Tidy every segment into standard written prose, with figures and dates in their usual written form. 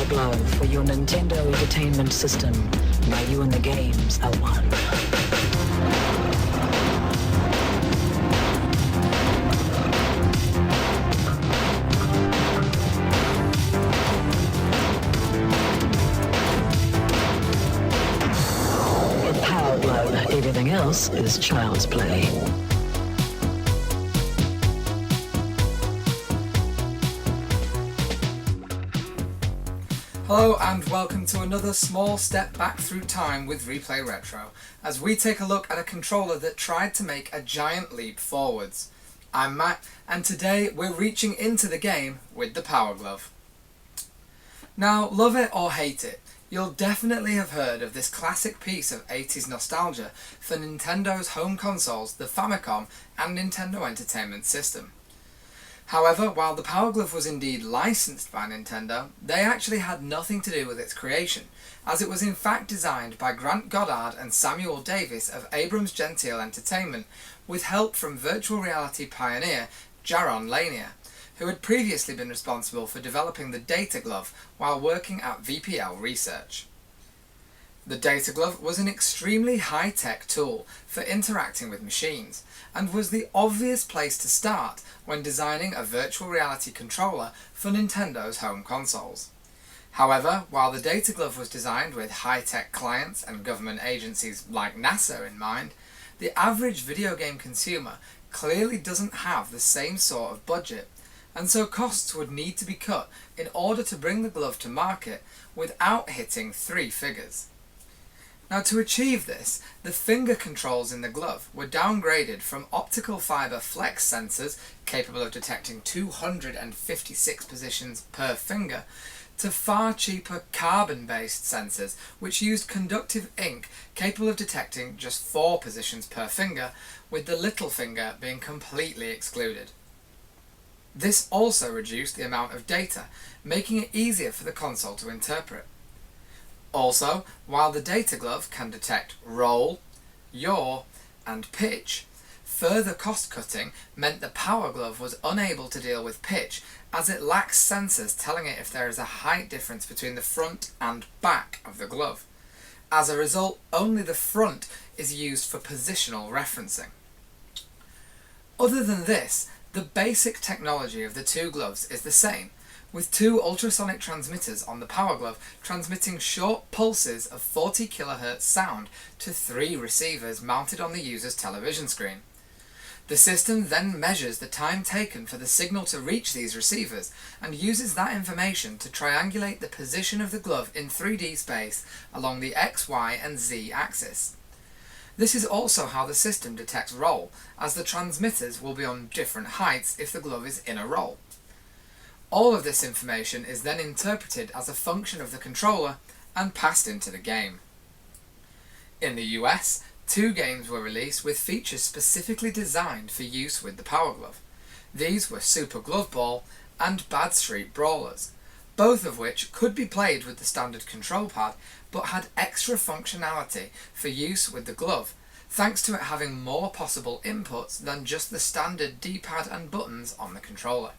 Glove for your Nintendo Entertainment System. Now you and the games are one. Power Glove. Everything else is child's play. Hello and welcome to another small step back through time with ReplayRetro, as we take a look at a controller that tried to make a giant leap forwards. I'm Matt, and today we're reaching into the game with the Power Glove. Now, love it or hate it, you'll definitely have heard of this classic piece of 80s nostalgia for Nintendo's home consoles, the Famicom and Nintendo Entertainment System. However, while the Power Glove was indeed licensed by Nintendo, they actually had nothing to do with its creation, as it was in fact designed by Grant Goddard and Samuel Davis of Abrams Gentile Entertainment, with help from virtual reality pioneer Jaron Lanier, who had previously been responsible for developing the Data Glove while working at VPL Research. The Data Glove was an extremely high-tech tool for interacting with machines, and was the obvious place to start when designing a virtual reality controller for Nintendo's home consoles. However, while the Data Glove was designed with high-tech clients and government agencies like NASA in mind, the average video game consumer clearly doesn't have the same sort of budget, and so costs would need to be cut in order to bring the glove to market without hitting three figures. Now, to achieve this, the finger controls in the glove were downgraded from optical fibre flex sensors capable of detecting 256 positions per finger to far cheaper carbon-based sensors which used conductive ink capable of detecting just 4 positions per finger, with the little finger being completely excluded. This also reduced the amount of data, making it easier for the console to interpret. Also, while the Data Glove can detect roll, yaw, and pitch, further cost-cutting meant the Power Glove was unable to deal with pitch, as it lacks sensors telling it if there is a height difference between the front and back of the glove. As a result, only the front is used for positional referencing. Other than this, the basic technology of the two gloves is the same, with 2 ultrasonic transmitters on the Power Glove transmitting short pulses of 40 kHz sound to 3 receivers mounted on the user's television screen. The system then measures the time taken for the signal to reach these receivers and uses that information to triangulate the position of the glove in 3D space along the X, Y, and Z axis. This is also how the system detects roll, as the transmitters will be on different heights if the glove is in a roll. All of this information is then interpreted as a function of the controller and passed into the game. In the US, 2 games were released with features specifically designed for use with the Power Glove. These were Super Glove Ball and Bad Street Brawlers, both of which could be played with the standard control pad but had extra functionality for use with the glove, thanks to it having more possible inputs than just the standard D-pad and buttons on the controller.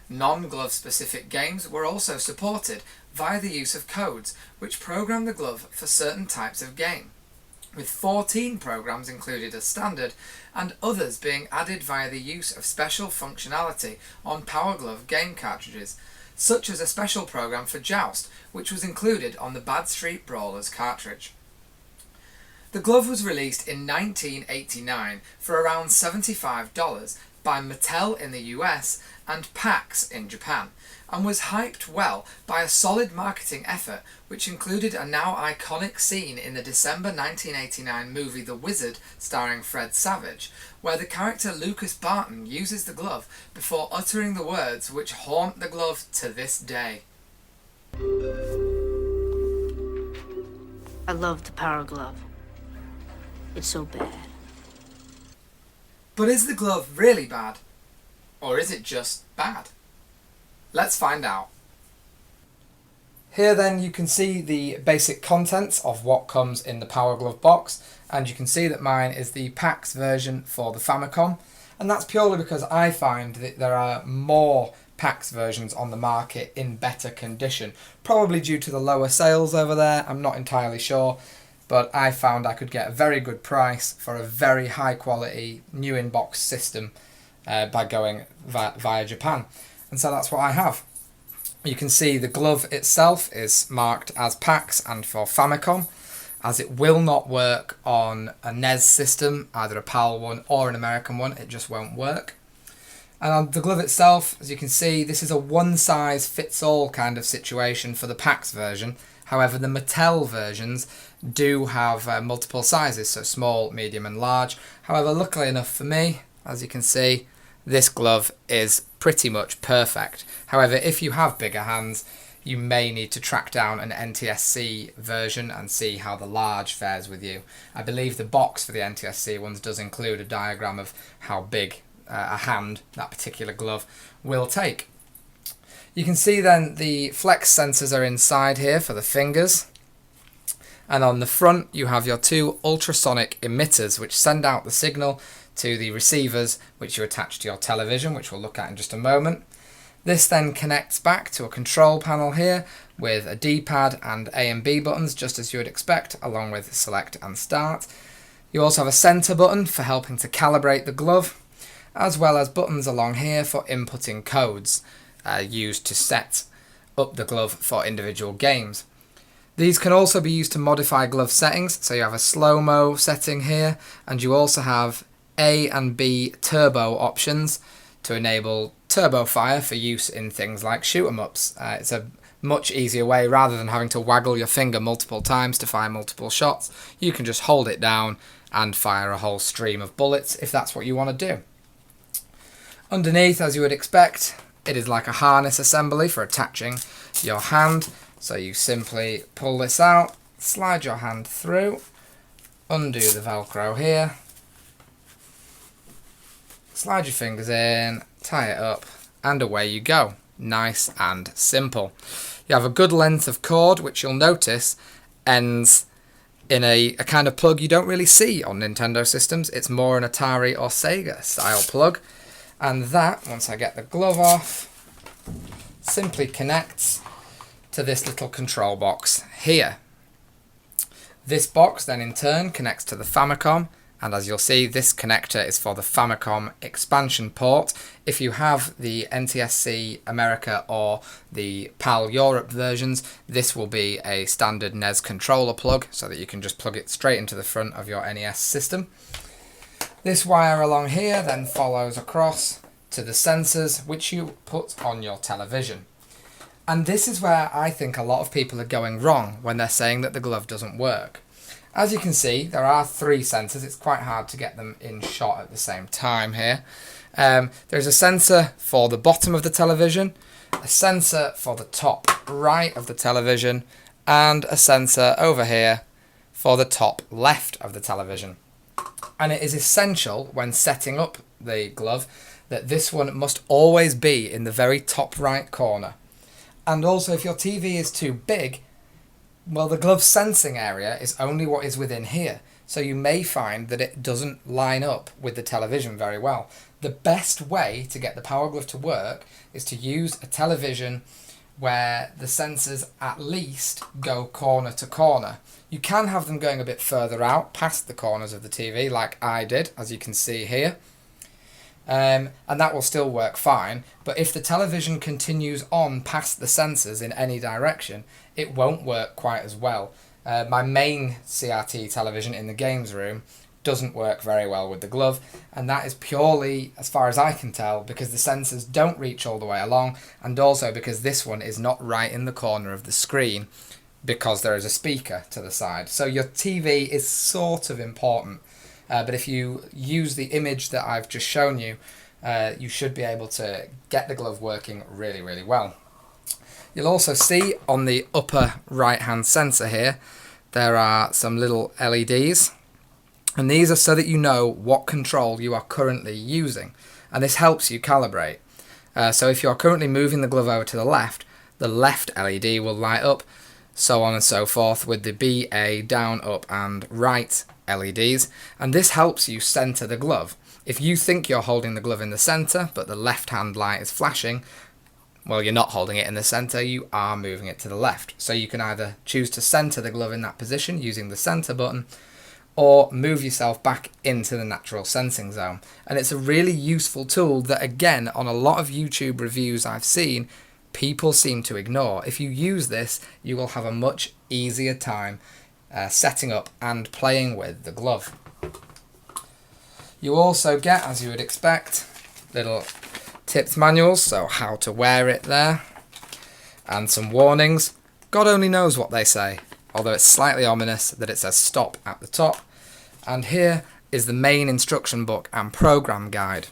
Non-glove specific games were also supported via the use of codes which program the glove for certain types of game, with 14 programs included as standard and others being added via the use of special functionality on Power Glove game cartridges, such as a special program for Joust which was included on the Bad Street Brawlers cartridge. The glove was released in 1989 for around $75 by Mattel in the US and PAX in Japan, and was hyped well by a solid marketing effort which included a now iconic scene in the December 1989 movie The Wizard starring Fred Savage, where the character Lucas Barton uses the glove before uttering the words which haunt the glove to this day. I love the Power Glove. It's so bad. But is the glove really bad? Or is it just bad? Let's find out. Here then you can see the basic contents of what comes in the Power Glove box, and you can see that mine is the PAX version for the Famicom, and that's purely because I find that there are more PAX versions on the market in better condition. Probably due to the lower sales over there, I'm not entirely sure. But I found I could get a very good price for a very high quality new in-box system by going via Japan. And so that's what I have. You can see the glove itself is marked as PAX and for Famicom, as it will not work on a NES system, either a PAL one or an American one. It just won't work. And on the glove itself, as you can see, this is a one-size-fits-all kind of situation for the PAX version. However, the Mattel versions do have multiple sizes, so small, medium and large. However, luckily enough for me, as you can see, this glove is pretty much perfect. However, if you have bigger hands, you may need to track down an NTSC version and see how the large fares with you. I believe the box for the NTSC ones does include a diagram of how big a hand that particular glove will take. You can see then the flex sensors are inside here for the fingers. And on the front you have your two ultrasonic emitters which send out the signal to the receivers which you attach to your television, which we'll look at in just a moment. This then connects back to a control panel here with a D-pad and A and B buttons, just as you would expect, along with select and start. You also have a center button for helping to calibrate the glove, as well as buttons along here for inputting codes used to set up the glove for individual games. These can also be used to modify glove settings, so you have a slow-mo setting here, and you also have A and B turbo options to enable turbo fire for use in things like shoot-'em-ups. It's a much easier way, rather than having to waggle your finger multiple times to fire multiple shots. You can just hold it down and fire a whole stream of bullets if that's what you want to do. Underneath, as you would expect, it is like a harness assembly for attaching your hand. So you simply pull this out, slide your hand through, undo the Velcro here, slide your fingers in, tie it up, and away you go. Nice and simple. You have a good length of cord, which you'll notice ends in a kind of plug you don't really see on Nintendo systems. It's more an Atari or Sega style plug. And that, once I get the glove off, simply connects to this little control box here. This box then in turn connects to the Famicom, and as you'll see, this connector is for the Famicom expansion port. If you have the NTSC America or the PAL Europe versions, this will be a standard NES controller plug, so that you can just plug it straight into the front of your NES system. This wire along here then follows across to the sensors which you put on your television. And this is where I think a lot of people are going wrong when they're saying that the glove doesn't work. As you can see, there are 3 sensors. It's quite hard to get them in shot at the same time here. There's a sensor for the bottom of the television, a sensor for the top right of the television, and a sensor over here for the top left of the television. And it is essential when setting up the glove that this one must always be in the very top right corner. And also, if your TV is too big, well, the glove sensing area is only what is within here. So you may find that it doesn't line up with the television very well. The best way to get the Power Glove to work is to use a television where the sensors at least go corner to corner. You can have them going a bit further out past the corners of the TV, like I did, as you can see here. And that will still work fine, but if the television continues on past the sensors in any direction, it won't work quite as well. My main CRT television in the games room doesn't work very well with the glove, and that is purely, as far as I can tell, because the sensors don't reach all the way along, and also because this one is not right in the corner of the screen because there is a speaker to the side. So your TV is sort of important. But if you use the image that I've just shown you, you should be able to get the glove working really, really well. You'll also see on the upper right hand sensor here, there are some little LEDs. And these are so that you know what control you are currently using. And this helps you calibrate. So if you're currently moving the glove over to the left LED will light up, so on and so forth, with the B, A, down, up and right LEDs, and this helps you center the glove. If you think you're holding the glove in the center but the left hand light is flashing, well, you're not holding it in the centre, you are moving it to the left. So you can either choose to centre the glove in that position using the centre button, or move yourself back into the natural sensing zone. And it's a really useful tool that, again, on a lot of YouTube reviews I've seen, people seem to ignore. If you use this, you will have a much easier time setting up and playing with the glove. You also get, as you would expect, little tips manuals, so how to wear it there, and some warnings. God only knows what they say, although it's slightly ominous that it says stop at the top. And here is the main instruction book and program guide,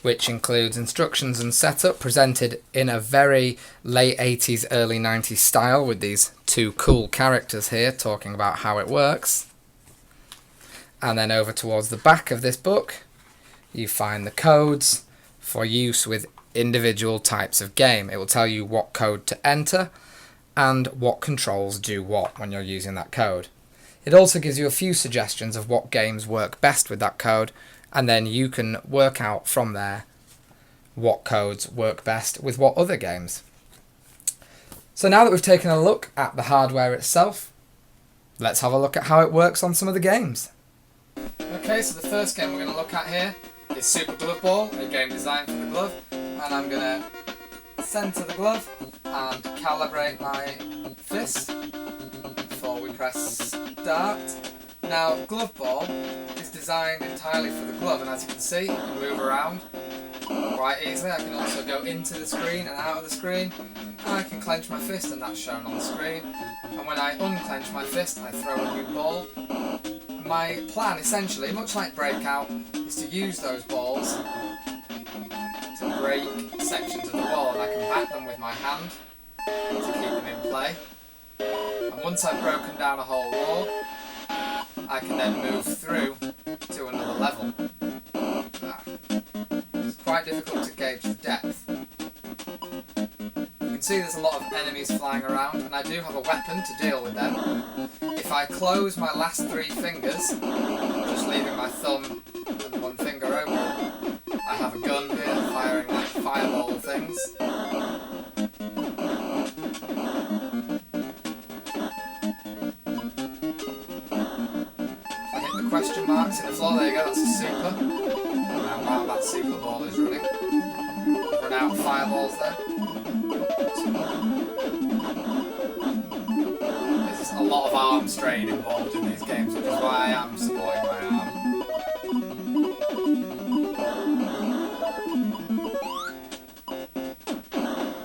which includes instructions and setup presented in a very late 80s, early 90s style with these two cool characters here talking about how it works. And then over towards the back of this book, you find the codes for use with individual types of game. It will tell you what code to enter and what controls do what when you're using that code. It also gives you a few suggestions of what games work best with that code, and then you can work out from there what codes work best with what other games. So now that we've taken a look at the hardware itself, let's have a look at how it works on some of the games. Okay, so the first game we're going to look at here is Super Glove Ball, a game designed for the glove, and I'm going to centre the glove and calibrate my fist before we press start. Now, Glove Ball is designed entirely for the glove, and as you can see, you can move around quite easily. I can also go into the screen and out of the screen, and I can clench my fist, and that's shown on the screen. And when I unclench my fist, I throw a new ball. My plan, essentially, much like Breakout, is to use those balls to break sections of the wall, and I can back them with my hand to keep them in play. And once I've broken down a whole wall, I can then move through to another level. It's quite difficult to gauge the depth. You can see there's a lot of enemies flying around, and I do have a weapon to deal with them. If I close my last three fingers, just leaving my thumb and one finger open, I have a gun here firing like fireball things. If I hit the question marks in the floor, there you go, that's a super. Now wow, that super ball is running. Run out of fireballs there. There's a lot of arm strain involved in these games, which is why I am supporting my arm.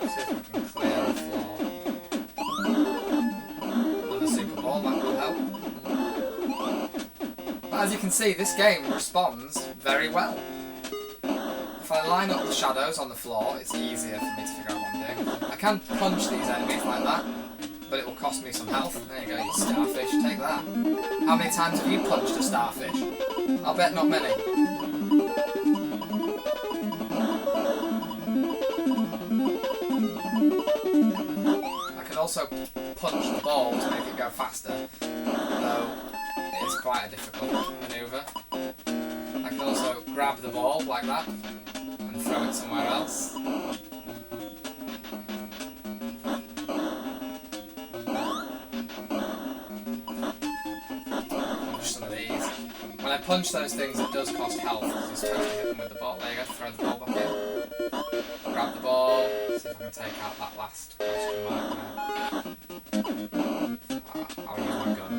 See if I can clear a floor. Another super ball, that will help. But as you can see, this game responds very well. If I line up the shadows on the floor, it's easier for me to figure out what I'm doing. I can punch these enemies like that, but it will cost me some health. There you go, you starfish, take that. How many times have you punched a starfish? I'll bet not many. I can also punch the ball to make it go faster, though it is quite a difficult manoeuvre. I can also grab the ball like that and throw it somewhere else. When I punch those things, it does cost health, because it's totally hit them with the ball. There you go, throw the ball back in. Grab the ball, see if I can take out that last question mark there. I'll use my gun.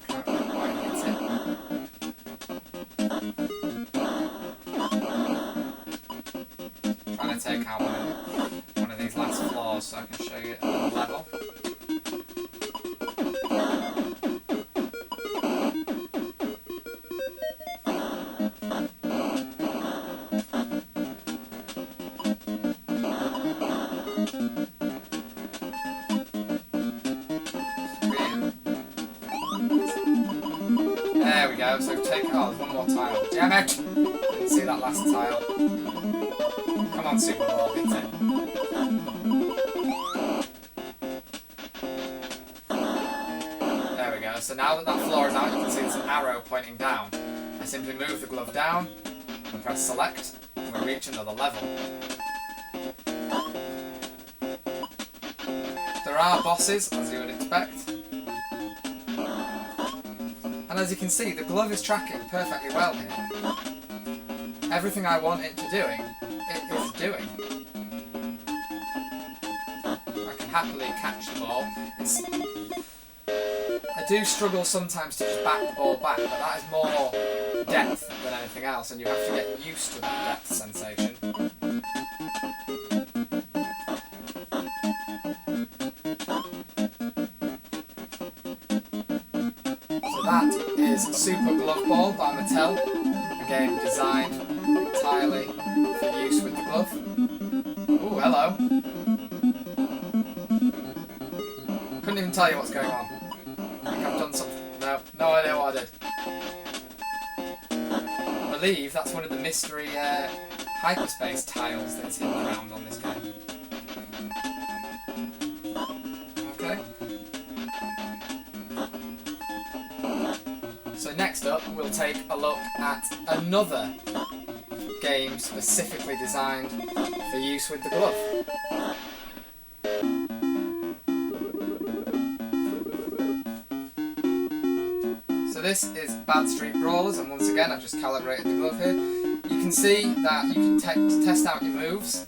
I can't quite hit it. Trying to take out one of these last floors so I can show you another level. There we go, so take it on, one more tile. Damn it! Didn't see that last tile. Come on, Super Ball, hit it. There we go, so now that that floor is out, you can see there's an arrow pointing down. I simply move the glove down and press select, and we reach another level. There are bosses, as you would expect. And as you can see, the glove is tracking perfectly well here. Everything I want it to doing, it is doing. I can happily catch the ball. I do struggle sometimes to just back the ball back, but that is more depth than anything else, and you have to get used to that depth sensation. So that is Super Glove Ball by Mattel, a game designed entirely for use with the glove. Ooh, hello. Couldn't even tell you what's going on. I think I've done something. No idea what I did. I believe that's one of the mystery hyperspace tiles that's hidden around on this game. Okay. So next up, we'll take a look at another game specifically designed for use with the glove. So this is Bad Street Brawlers, and once again I've just calibrated the glove here. You can see that you can test out your moves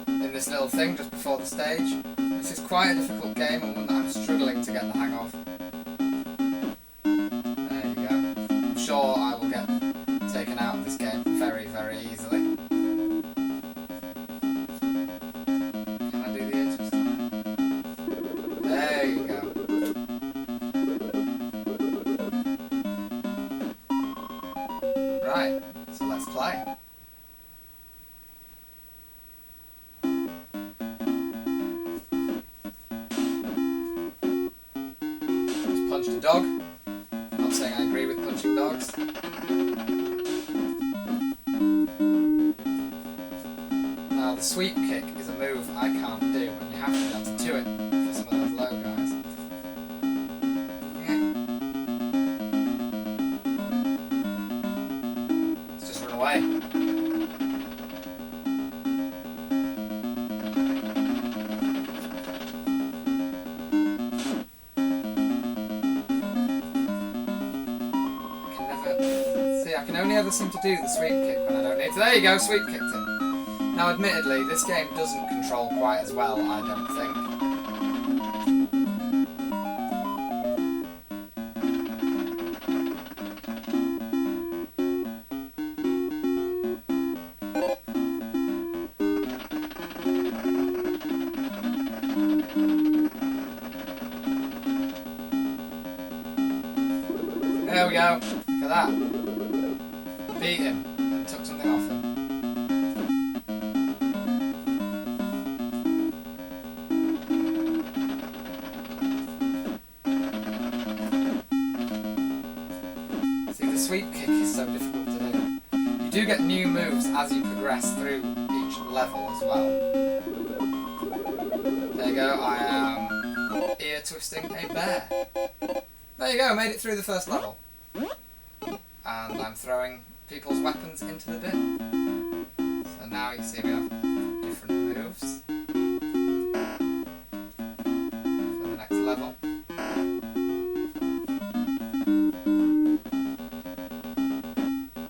in this little thing just before the stage. This is quite a difficult game and one that I'm struggling to get the hang of. There you go. I'm sure I will get taken out of this game very, very easily. Can I do the edge? There you go. Right, so let's play. Just punched a dog. Not saying I agree with punching dogs. Now the sweep kick is a move I can't do, and you have to be able to do it for some of those low guys. Let's just run away. I can only ever seem to do the sweep kick when I don't need to. There you go, sweep kicked him. Now admittedly, this game doesn't control quite as well, I don't think. There we go, look at that. Beat him and took something off him. See, the sweep kick is so difficult to do. You do get new moves as you progress through each level as well. There you go, I am ear twisting a bear. There you go, made it through the first level. And I'm throwing people's weapons into the bin. So now you see we have different moves for the next level.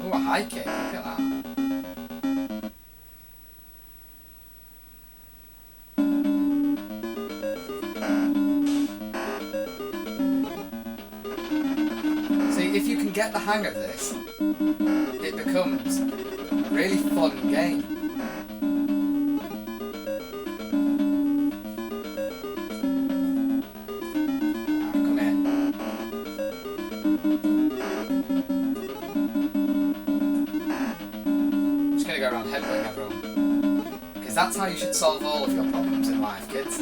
Ooh, a high kick, look at that. See, if you can get the hang of this, it becomes a really fun game. Come here. I'm just going to go around headbutting everyone. Because that's how you should solve all of your problems in life, kids.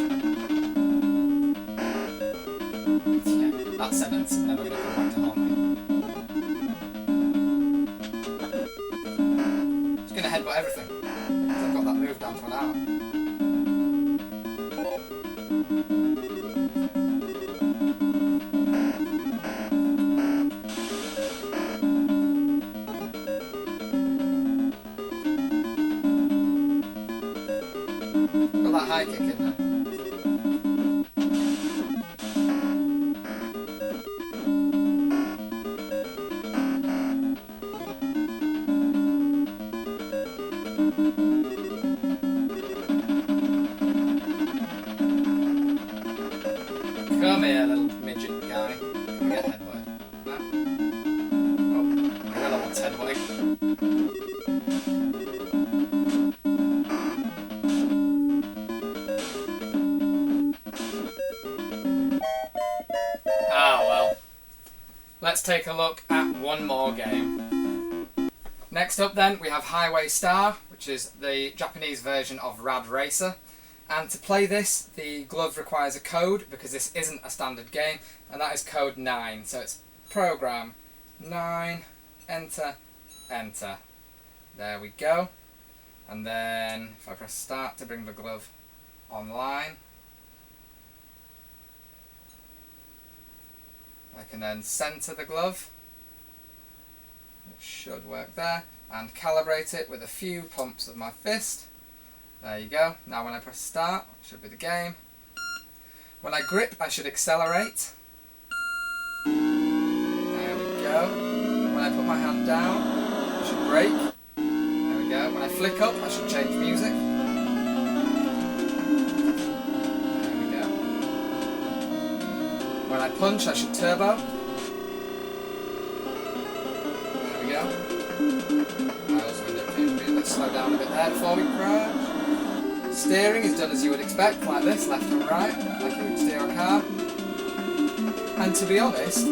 Yeah, that sentence is never going to come back to haunt me. Headbutt everything. I've got that move down to an hour. Got that high kick in there. Come here, little midget guy. Can we get headbutt? No? Oh, Gorilla wants headbutting. Ah, well. Let's take a look at one more game. Next up then, we have Highway Star, which is the Japanese version of Rad Racer. And to play this, the glove requires a code, because this isn't a standard game, and that is code 9. So it's program 9, enter, enter. There we go. And then if I press start to bring the glove online, I can then center the glove. It should work there. And calibrate it with a few pumps of my fist. There you go. Now when I press start, it should be the game. When I grip, I should accelerate. There we go. When I put my hand down, I should brake. There we go. When I flick up, I should change music. There we go. When I punch, I should turbo. There we go. I also end up changing music. Let's slow down a bit there before we crash. Steering is done as you would expect, like this, left and right, like you would steer a car. And to be honest,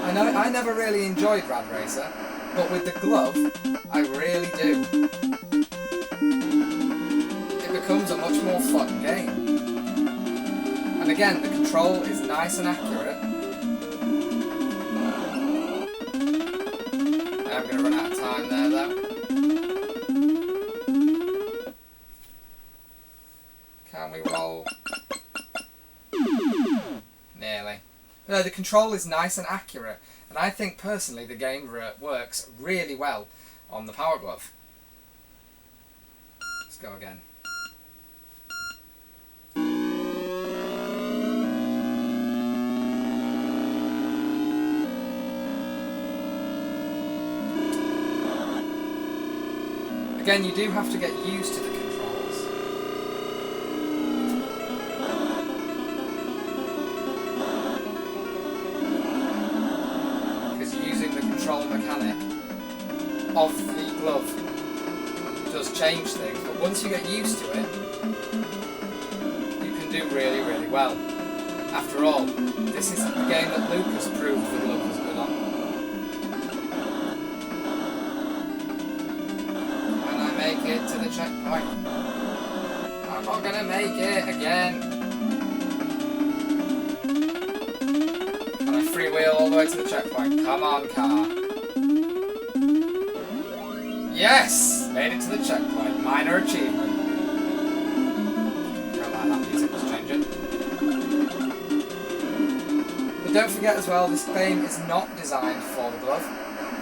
I never really enjoyed Rad Racer, but with the glove, I really do. It becomes a much more fun game. And again, the control is nice and accurate. I'm going to run out of time there though. Can we roll? Nearly. No, the control is nice and accurate, and I think personally the game works really well on the Power Glove. Let's go again. Again, you do have to get used to the controls. Control mechanic of the glove does change things, but once you get used to it, you can do really, really well. After all, this is a game that Lucas proved the glove was good on. Can I make it to the checkpoint? I'm not gonna make it again. Can I freewheel all the way to the checkpoint? Come on, car. Yes! Made it to the checkpoint. Minor achievement. Don't like that music, let's change it. But don't forget as well, this game is not designed for the glove.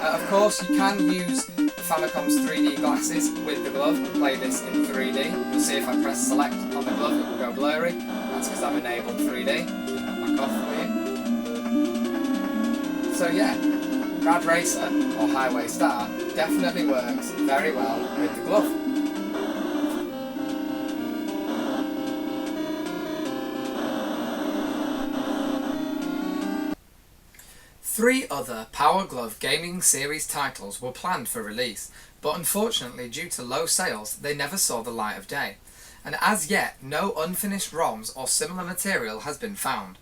Of course, you can use the Famicom's 3D glasses with the glove and play this in 3D. You'll see if I press select on the glove, it will go blurry. That's because I've enabled 3D. Keep that back off for you. So yeah, Rad Racer, or Highway Star, definitely works very well with the glove. Three other Power Glove Gaming Series titles were planned for release, but unfortunately due to low sales they never saw the light of day, and as yet no unfinished ROMs or similar material has been found.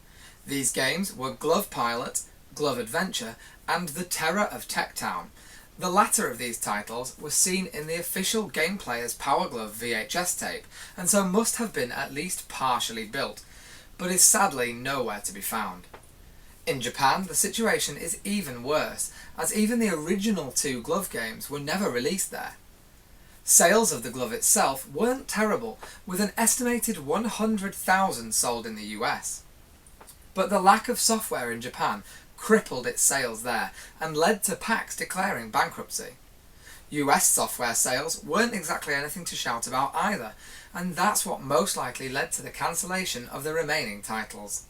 These games were Glove Pilot, Glove Adventure, and The Terror of Tech Town. The latter of these titles was seen in the official Game Player's Power Glove VHS tape, and so must have been at least partially built, but is sadly nowhere to be found. In Japan, the situation is even worse, as even the original two glove games were never released there. Sales of the glove itself weren't terrible, with an estimated 100,000 sold in the US. But the lack of software in Japan crippled its sales there and led to PAX declaring bankruptcy. US software sales weren't exactly anything to shout about either, and that's what most likely led to the cancellation of the remaining titles.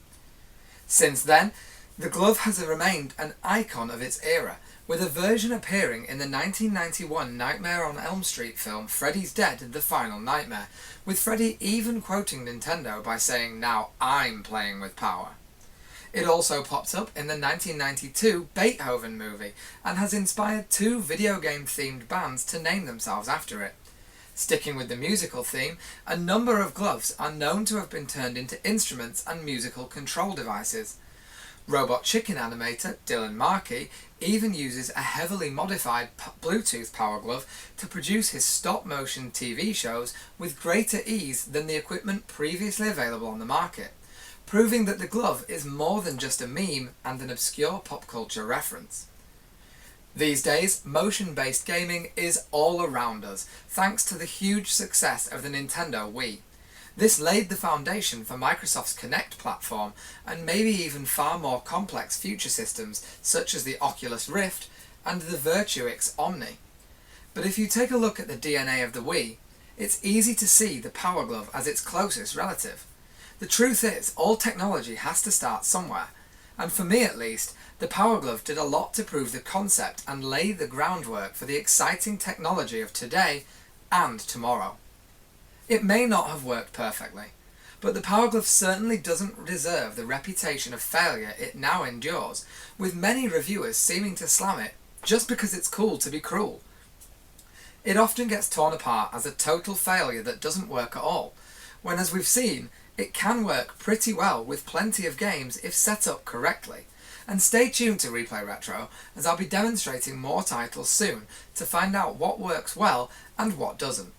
Since then, the glove has remained an icon of its era, with a version appearing in the 1991 Nightmare on Elm Street film Freddy's Dead: The Final Nightmare, with Freddy even quoting Nintendo by saying, "Now I'm playing with power." It also popped up in the 1992 Beethoven movie and has inspired 2 video game themed bands to name themselves after it. Sticking with the musical theme, a number of gloves are known to have been turned into instruments and musical control devices. Robot Chicken animator Dylan Markey even uses a heavily modified Bluetooth power glove to produce his stop-motion TV shows with greater ease than the equipment previously available on the market, proving that the glove is more than just a meme and an obscure pop culture reference. These days, motion-based gaming is all around us, thanks to the huge success of the Nintendo Wii. This laid the foundation for Microsoft's Kinect platform, and maybe even far more complex future systems such as the Oculus Rift and the Virtuix Omni. But if you take a look at the DNA of the Wii, it's easy to see the Power Glove as its closest relative. The truth is, all technology has to start somewhere, and for me at least, the Power Glove did a lot to prove the concept and lay the groundwork for the exciting technology of today and tomorrow. It may not have worked perfectly, but the Power Glove certainly doesn't deserve the reputation of failure it now endures, with many reviewers seeming to slam it just because it's cool to be cruel. It often gets torn apart as a total failure that doesn't work at all, when, as we've seen, it can work pretty well with plenty of games if set up correctly. And stay tuned to Replay Retro, as I'll be demonstrating more titles soon to find out what works well and what doesn't.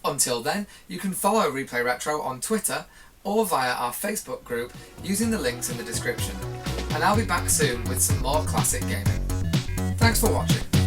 Until then, you can follow Replay Retro on Twitter or via our Facebook group using the links in the description. And I'll be back soon with some more classic gaming. Thanks for watching.